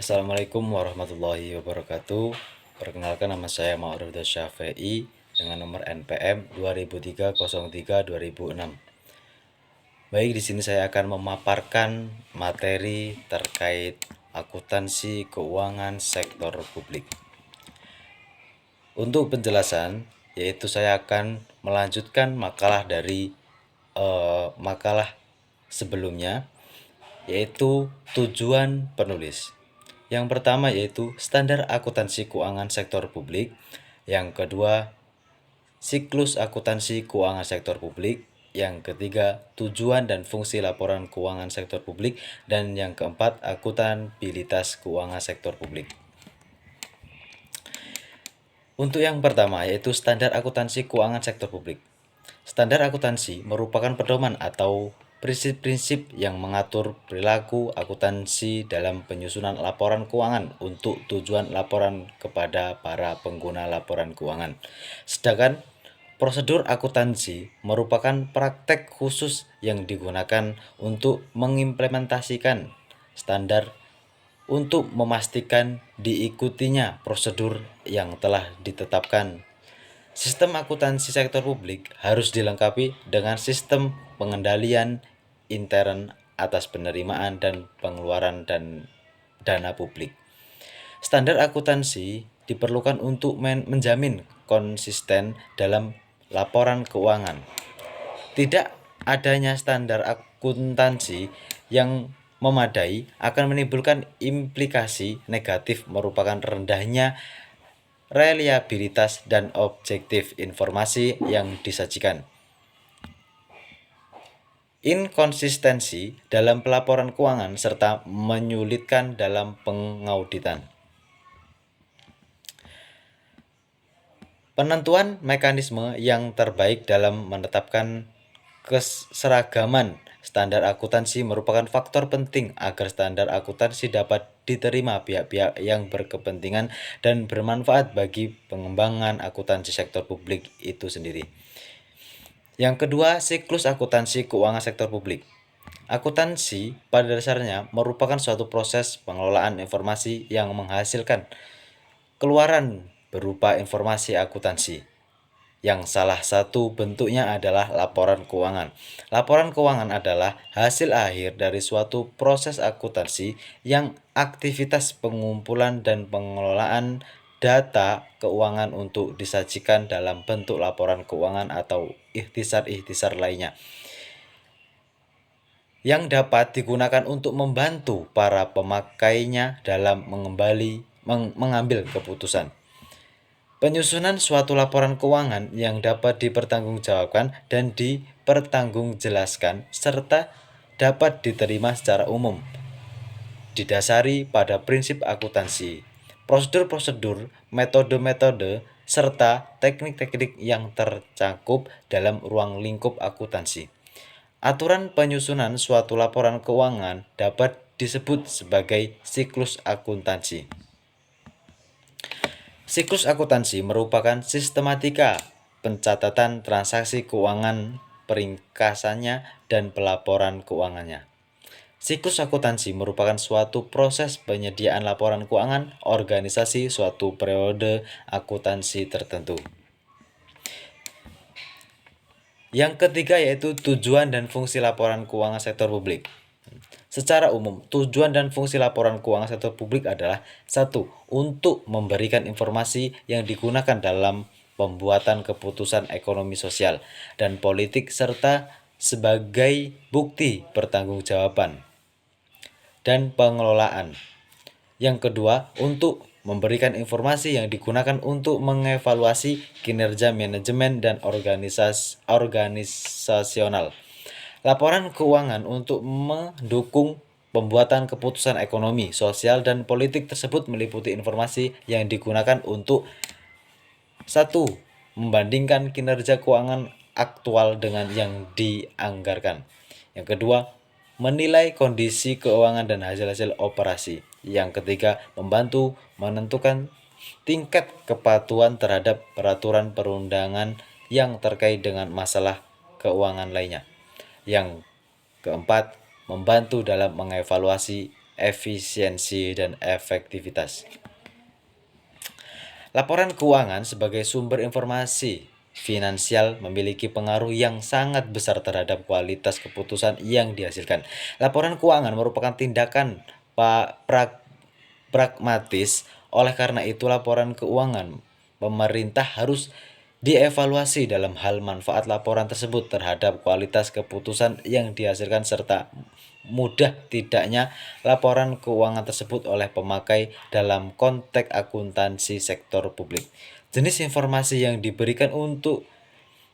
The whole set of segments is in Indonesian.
Assalamualaikum warahmatullahi wabarakatuh. Perkenalkan, nama saya Ma'ruf Syafi'i dengan nomor NPM 2003-03-2006. Baik, di sini saya akan memaparkan materi terkait akuntansi keuangan sektor publik. Untuk penjelasan, yaitu saya akan melanjutkan makalah dari makalah sebelumnya, yaitu tujuan penulis. Yang pertama yaitu standar akuntansi keuangan sektor publik. Yang kedua, siklus akuntansi keuangan sektor publik. Yang ketiga, tujuan dan fungsi laporan keuangan sektor publik. Dan yang keempat, akuntabilitas keuangan sektor publik. Untuk yang pertama yaitu standar akuntansi keuangan sektor publik. Standar akuntansi merupakan pedoman atau prinsip-prinsip yang mengatur perilaku akuntansi dalam penyusunan laporan keuangan untuk tujuan laporan kepada para pengguna laporan keuangan. Sedangkan prosedur akuntansi merupakan praktek khusus yang digunakan untuk mengimplementasikan standar untuk memastikan diikutinya prosedur yang telah ditetapkan. Sistem akuntansi sektor publik harus dilengkapi dengan sistem pengendalian intern atas penerimaan dan pengeluaran dan dana publik. Standar akuntansi diperlukan untuk menjamin konsisten dalam laporan keuangan. Tidak adanya standar akuntansi yang memadai akan menimbulkan implikasi negatif merupakan rendahnya reliabilitas dan objektif informasi yang disajikan. Inkonsistensi dalam pelaporan keuangan serta menyulitkan dalam pengauditan. Penentuan mekanisme yang terbaik dalam menetapkan keseragaman standar akuntansi merupakan faktor penting agar standar akuntansi dapat diterima pihak-pihak yang berkepentingan dan bermanfaat bagi pengembangan akuntansi sektor publik itu sendiri. Yang kedua, siklus akuntansi keuangan sektor publik. Akuntansi pada dasarnya merupakan suatu proses pengelolaan informasi yang menghasilkan keluaran berupa informasi akuntansi, yang salah satu bentuknya adalah laporan keuangan. Laporan keuangan adalah hasil akhir dari suatu proses akuntansi yang aktivitas pengumpulan dan pengelolaan data keuangan untuk disajikan dalam bentuk laporan keuangan atau ikhtisar-ikhtisar lainnya, yang dapat digunakan untuk membantu para pemakainya dalam mengambil keputusan. Penyusunan suatu laporan keuangan yang dapat dipertanggungjawabkan dan dipertanggungjawabkan serta dapat diterima secara umum didasari pada prinsip akuntansi, prosedur-prosedur, metode-metode, serta teknik-teknik yang tercakup dalam ruang lingkup akuntansi. Aturan penyusunan suatu laporan keuangan dapat disebut sebagai siklus akuntansi. Siklus akuntansi merupakan sistematika pencatatan transaksi keuangan, peringkasannya, dan pelaporan keuangannya. Siklus akuntansi merupakan suatu proses penyediaan laporan keuangan organisasi suatu periode akuntansi tertentu. Yang ketiga yaitu tujuan dan fungsi laporan keuangan sektor publik. Secara umum, tujuan dan fungsi laporan keuangan sektor publik adalah 1. Untuk memberikan informasi yang digunakan dalam pembuatan keputusan ekonomi sosial dan politik serta sebagai bukti pertanggungjawaban dan pengelolaan. Yang kedua, untuk memberikan informasi yang digunakan untuk mengevaluasi kinerja manajemen dan organisasional. Laporan keuangan untuk mendukung pembuatan keputusan ekonomi, sosial, dan politik tersebut meliputi informasi yang digunakan untuk 1. Membandingkan kinerja keuangan aktual dengan yang dianggarkan. Yang kedua, menilai kondisi keuangan dan hasil-hasil operasi. Yang ketiga, membantu menentukan tingkat kepatuhan terhadap peraturan perundangan yang terkait dengan masalah keuangan lainnya. Yang keempat, membantu dalam mengevaluasi efisiensi, dan efektivitas. Laporan keuangan sebagai sumber informasi finansial memiliki pengaruh yang sangat besar terhadap kualitas keputusan yang dihasilkan. Laporan keuangan merupakan tindakan pragmatis, oleh karena itu laporan keuangan pemerintah harus dievaluasi dalam hal manfaat laporan tersebut terhadap kualitas keputusan yang dihasilkan serta mudah tidaknya laporan keuangan tersebut oleh pemakai dalam konteks akuntansi sektor publik. Jenis informasi yang diberikan untuk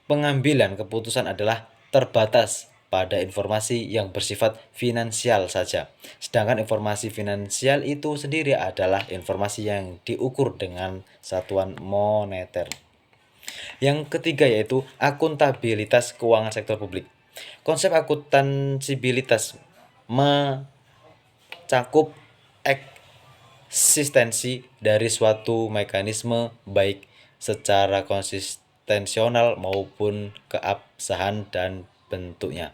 pengambilan keputusan adalah terbatas pada informasi yang bersifat finansial saja. Sedangkan informasi finansial itu sendiri adalah informasi yang diukur dengan satuan moneter. Yang ketiga yaitu akuntabilitas keuangan sektor publik. Konsep akuntansibilitas mencakup eksistensi dari suatu mekanisme baik secara konsistensional maupun keabsahan dan bentuknya,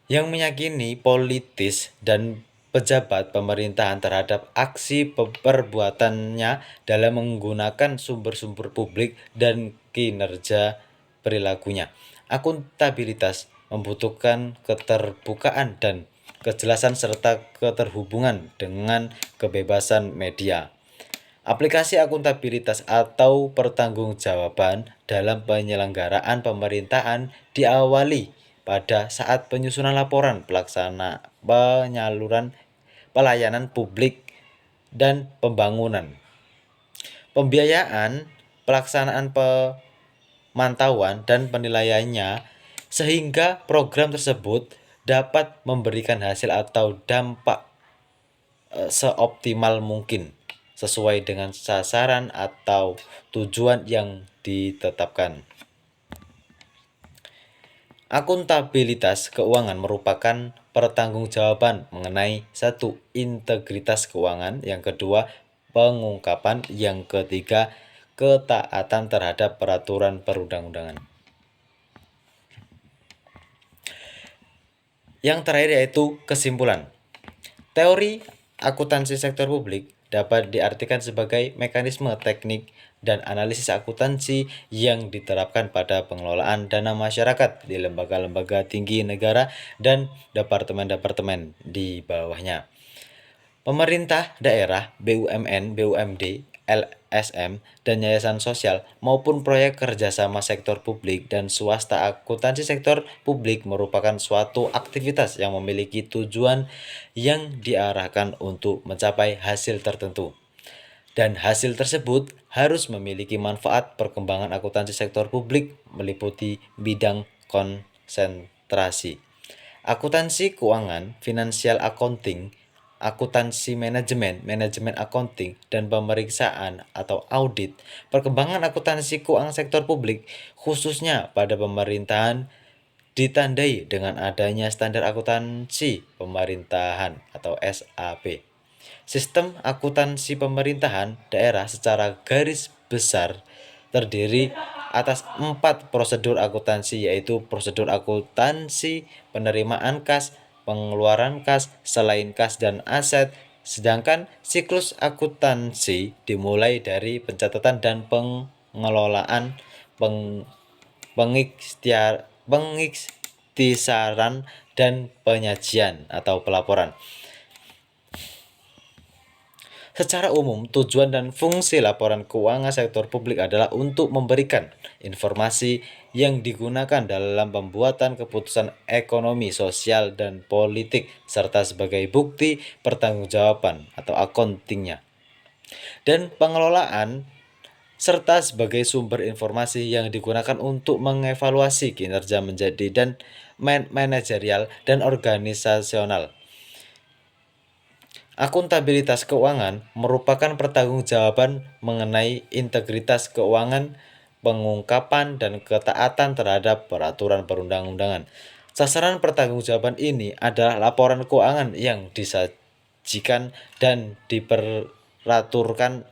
yang meyakini politis dan pejabat pemerintahan terhadap aksi perbuatannya dalam menggunakan sumber-sumber publik dan kinerja perilakunya. Akuntabilitas membutuhkan keterbukaan dan kejelasan serta keterhubungan dengan kebebasan media. Aplikasi akuntabilitas atau pertanggungjawaban dalam penyelenggaraan pemerintahan diawali pada saat penyusunan laporan penyaluran pelayanan publik dan pembangunan, pembiayaan, pelaksanaan pemantauan dan penilaiannya, sehingga program tersebut dapat memberikan hasil atau dampak seoptimal mungkin sesuai dengan sasaran atau tujuan yang ditetapkan. Akuntabilitas keuangan merupakan pertanggungjawaban mengenai satu, integritas keuangan, yang kedua, pengungkapan, yang ketiga, ketaatan terhadap peraturan perundang-undangan. Yang terakhir yaitu kesimpulan. Teori akuntansi sektor publik dapat diartikan sebagai mekanisme teknik dan analisis akuntansi yang diterapkan pada pengelolaan dana masyarakat di lembaga-lembaga tinggi negara dan departemen-departemen di bawahnya. Pemerintah daerah, BUMN, BUMD, LSM, dan yayasan sosial maupun proyek kerjasama sektor publik dan swasta. Akuntansi sektor publik merupakan suatu aktivitas yang memiliki tujuan yang diarahkan untuk mencapai hasil tertentu, dan hasil tersebut harus memiliki manfaat. Perkembangan akuntansi sektor publik meliputi bidang konsentrasi: akuntansi keuangan, financial accounting, akuntansi manajemen, manajemen accounting, dan pemeriksaan atau audit. Perkembangan akuntansi keuangan sektor publik, khususnya pada pemerintahan, ditandai dengan adanya standar akuntansi pemerintahan atau SAP. Sistem akuntansi pemerintahan daerah secara garis besar terdiri atas 4 prosedur akuntansi, yaitu prosedur akuntansi penerimaan kas, pengeluaran kas, selain kas dan aset. Sedangkan siklus akuntansi dimulai dari pencatatan dan pengelolaan, pengiktisaran, dan penyajian atau pelaporan. Secara umum, tujuan dan fungsi laporan keuangan sektor publik adalah untuk memberikan informasi yang digunakan dalam pembuatan keputusan ekonomi, sosial, dan politik, serta sebagai bukti pertanggungjawaban atau accountingnya, dan pengelolaan, serta sebagai sumber informasi yang digunakan untuk mengevaluasi kinerja menjadi dan manajerial dan organisasional. Akuntabilitas keuangan merupakan pertanggungjawaban mengenai integritas keuangan, pengungkapan, dan ketaatan terhadap peraturan perundang-undangan. Sasaran pertanggungjawaban ini adalah laporan keuangan yang disajikan dan diperaturkan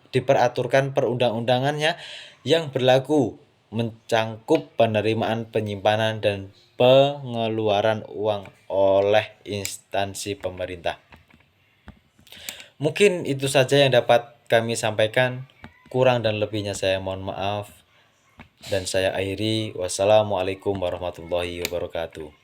perundang-undangannya yang berlaku, mencangkup penerimaan, penyimpanan, dan pengeluaran uang oleh instansi pemerintah. Mungkin itu saja yang dapat kami sampaikan. Kurang dan lebihnya saya mohon maaf dan saya akhiri. Wassalamualaikum warahmatullahi wabarakatuh.